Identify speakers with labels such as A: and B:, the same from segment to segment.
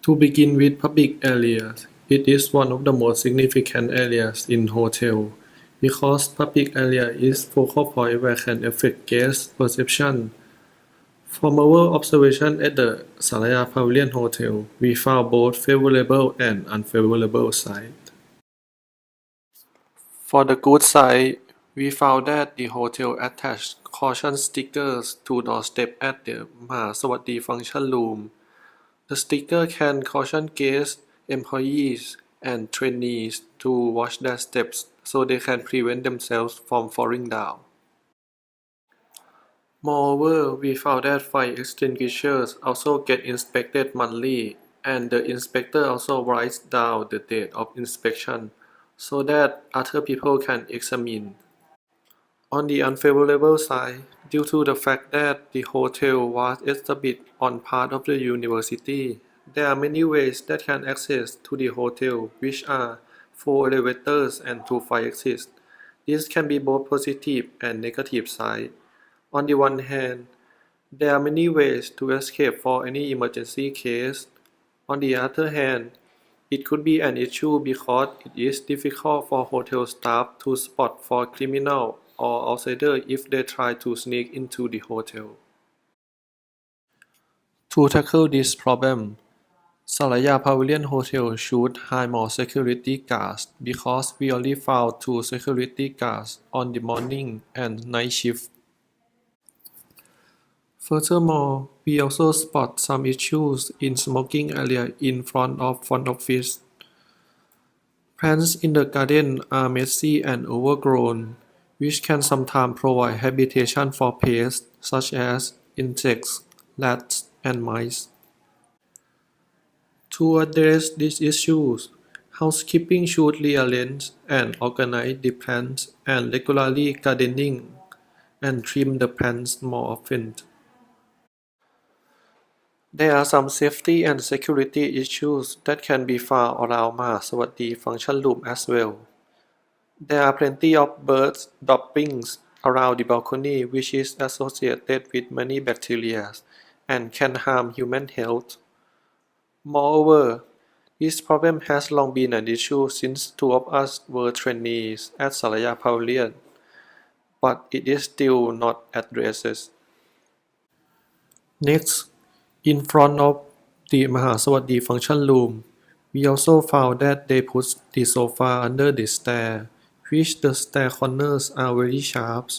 A: To begin with public areas, it is one of the most significant areas in hotel because public area is focal point where can affect guest perception. From our observation at the Salaya Pavilion Hotel, we found both favorable and unfavorable sides. For the good side, we found that the hotel attached caution stickers to doorstep at the Mahasawati function room. The sticker can caution guests, employees, and trainees to watch their steps so they can prevent themselves from falling down. Moreover, we found that fire extinguishers also get inspected monthly, and the inspector also writes down the date of inspection so that other people can examine. On the unfavorable side, due to the fact that the hotel was established on part of the university, there are many ways that can access to the hotel, which are 4 elevators and 2 fire exits. This can be both positive and negative side. On the one hand, there are many ways to escape for any emergency case. On the other hand, it could be an issue because it is difficult for hotel staff to spot for criminal or outsider if they try to sneak into the hotel. To tackle this problem, Salaya Pavilion Hotel should hire more security guards because we only found 2 security guards on the morning and night shift. Furthermore, we also spot some issues in smoking area in front of front office. Plants in the garden are messy and overgrown, which can sometimes provide habitation for pests such as insects, rats, and mice. To address these issues, housekeeping should rearrange and organize the plants and regularly gardening and trim the plants more often. There are some safety and security issues that can be found around Mahasawati function room as well. There are plenty of birds droppings around the balcony which is associated with many bacteria and can harm human health. Moreover, this problem has long been an issue since 2 of us were trainees at Salaya Pavilion, but it is still not addressed. Next, in front of the Mahasawati function room, we also found that they put the sofa under the stair, which the stair corners are very sharp.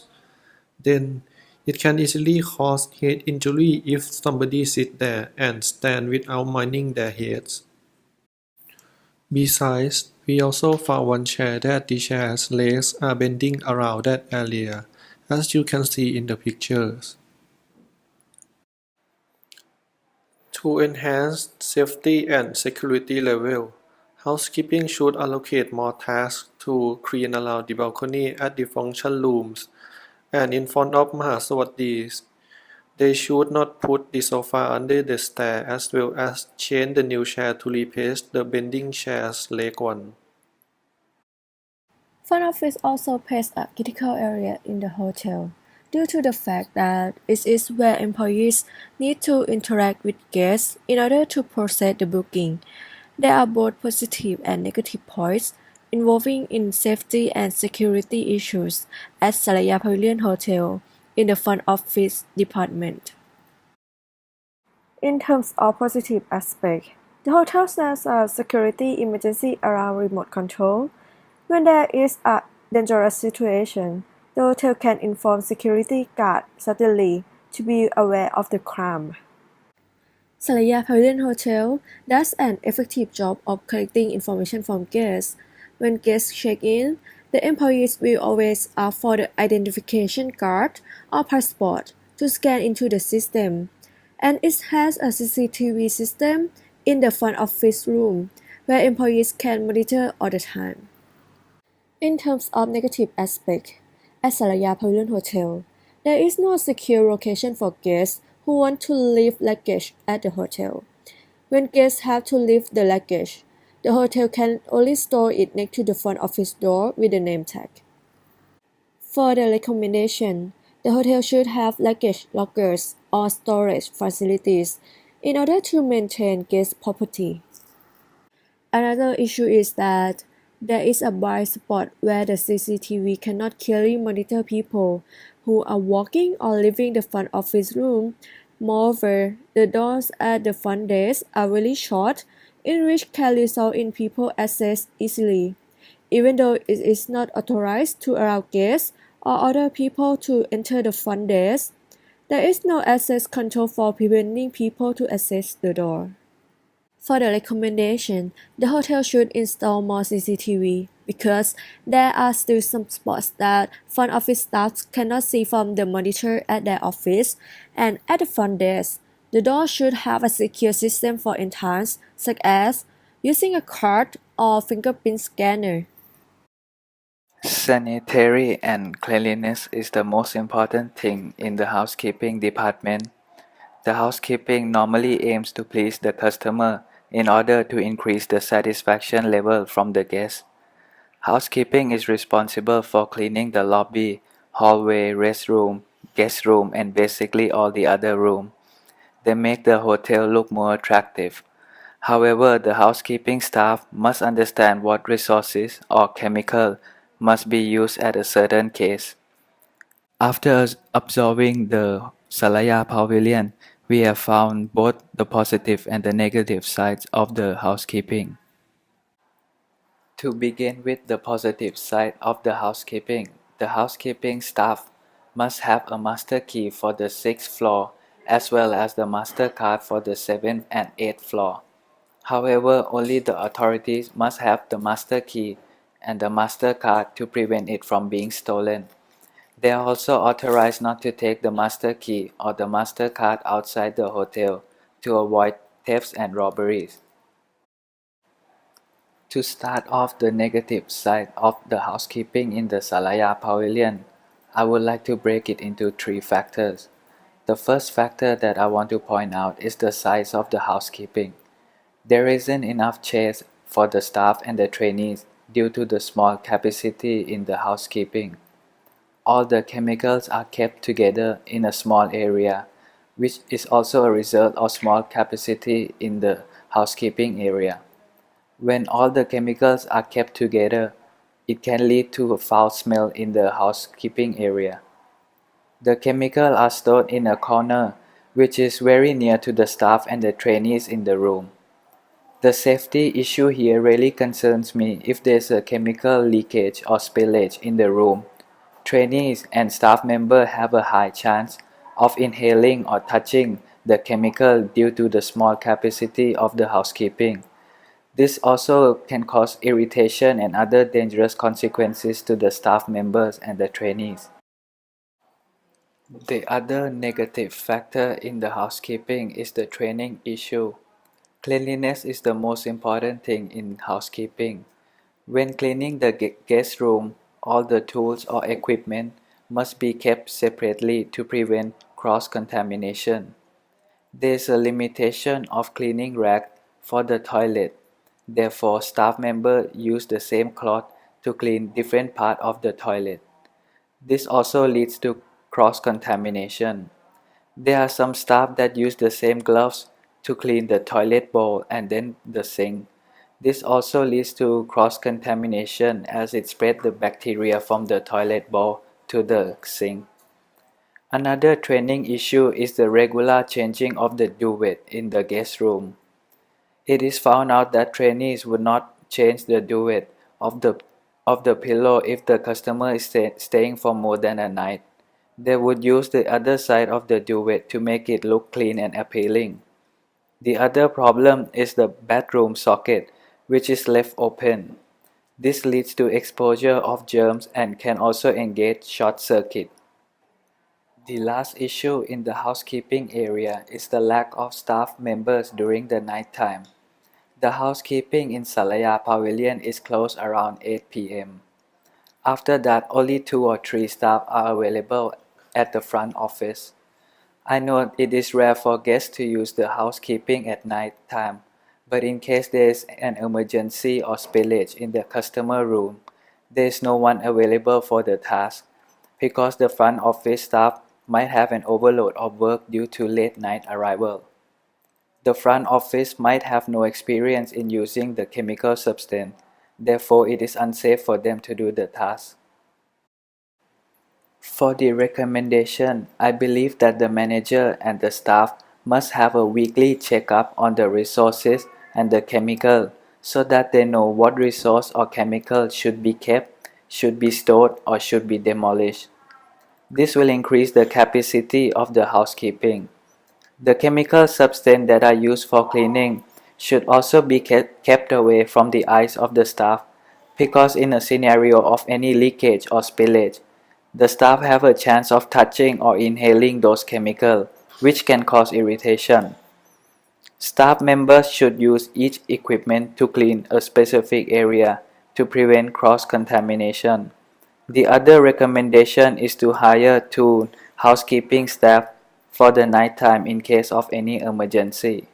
A: Then, it can easily cause head injury if somebody sit there and stand without minding their heads. Besides, we also found one chair that the chair's legs are bending around that area, as you can see in the pictures. To enhance safety and security level, housekeeping should allocate more tasks to clean around the balcony at the function rooms and in front of Mahasawati. They should not put the sofa under the stair as well as change the new chair to replace the bending chair's leg one.
B: Front office also plays a critical area in the hotel, due to the fact that it is where employees need to interact with guests in order to process the booking. There are both positive and negative points involving in safety and security issues at Salaya Pavilion Hotel in the front office department. In terms of positive aspect, the hotel has a security emergency around remote control. When there is a dangerous situation, the hotel can inform security guards suddenly to be aware of the crime. Salaya Pavilion Hotel does an effective job of collecting information from guests. When guests check in, the employees will always ask for the identification card or passport to scan into the system. And it has a CCTV system in the front office room where employees can monitor all the time. In terms of negative aspect, at Salaya Pavilion Hotel, there is no secure location for guests who want to leave luggage at the hotel. When guests have to leave the luggage, the hotel can only store it next to the front office door with a name tag. For the recommendation, the hotel should have luggage lockers or storage facilities in order to maintain guest property. Another issue is that there is a blind spot where the CCTV cannot clearly monitor people who are walking or leaving the front office room. Moreover, the doors at the front desk are really short, in which can result in people access easily, even though it is not authorized to allow guests or other people to enter the front desk. There is no access control for preventing people to access the door. For the recommendation, the hotel should install more CCTV because there are still some spots that front office staff cannot see from the monitor at their office, and at the front desk, the door should have a secure system for entrance, such as using a card or fingerprint scanner.
C: Sanitary and cleanliness is the most important thing in the housekeeping department. The housekeeping normally aims to please the customer in order to increase the satisfaction level from the guests. Housekeeping is responsible for cleaning the lobby, hallway, restroom, guest room, and basically all the other rooms. They make the hotel look more attractive. However, the housekeeping staff must understand what resources or chemical must be used at a certain case. After observing the Salaya Pavilion, we have found both the positive and the negative sides of the housekeeping. To begin with the positive side of the housekeeping staff must have a master key for the 6th floor as well as the master card for the 7th and 8th floor. However, only the authorities must have the master key and the master card to prevent it from being stolen. They are also authorized not to take the master key or the master card outside the hotel to avoid thefts and robberies. To start off the negative side of the housekeeping in the Salaya Pavilion, I would like to break it into 3 factors. The first factor that I want to point out is the size of the housekeeping. There isn't enough chairs for the staff and the trainees due to the small capacity in the housekeeping. All the chemicals are kept together in a small area, which is also a result of small capacity in the housekeeping area. When all the chemicals are kept together, it can lead to a foul smell in the housekeeping area. The chemicals are stored in a corner, which is very near to the staff and the trainees in the room. The safety issue here really concerns me if there's a chemical leakage or spillage in the room. Trainees and staff members have a high chance of inhaling or touching the chemical due to the small capacity of the housekeeping. This also can cause irritation and other dangerous consequences to the staff members and the trainees. The other negative factor in the housekeeping is the training issue. Cleanliness is the most important thing in housekeeping. When cleaning the guest room, all the tools or equipment must be kept separately to prevent cross-contamination. There is a limitation of cleaning rack for the toilet. Therefore, staff members use the same cloth to clean different parts of the toilet. This also leads to cross-contamination. There are some staff that use the same gloves to clean the toilet bowl and then the sink. This also leads to cross-contamination as it spreads the bacteria from the toilet bowl to the sink. Another training issue is the regular changing of the duvet in the guest room. It is found out that trainees would not change the duvet of the pillow if the customer is staying for more than a night. They would use the other side of the duvet to make it look clean and appealing. The other problem is the bathroom socket, which is left open. This leads to exposure of germs and can also engage short circuit. The last issue in the housekeeping area is the lack of staff members during the night time. The housekeeping in Salaya Pavilion is closed around 8 p.m. After that, only 2 or 3 staff are available at the front office. I know it is rare for guests to use the housekeeping at night time, but in case there is an emergency or spillage in the customer room, there is no one available for the task because the front office staff might have an overload of work due to late night arrival. The front office might have no experience in using the chemical substance, therefore it is unsafe for them to do the task. For the recommendation, I believe that the manager and the staff must have a weekly checkup on the resources and the chemical so that they know what resource or chemical should be kept, should be stored, or should be demolished. This will increase the capacity of the housekeeping. The chemical substances that are used for cleaning should also be kept away from the eyes of the staff because in a scenario of any leakage or spillage, the staff have a chance of touching or inhaling those chemicals, which can cause irritation. Staff members should use each equipment to clean a specific area to prevent cross-contamination. The other recommendation is to hire two housekeeping staff for the nighttime in case of any emergency.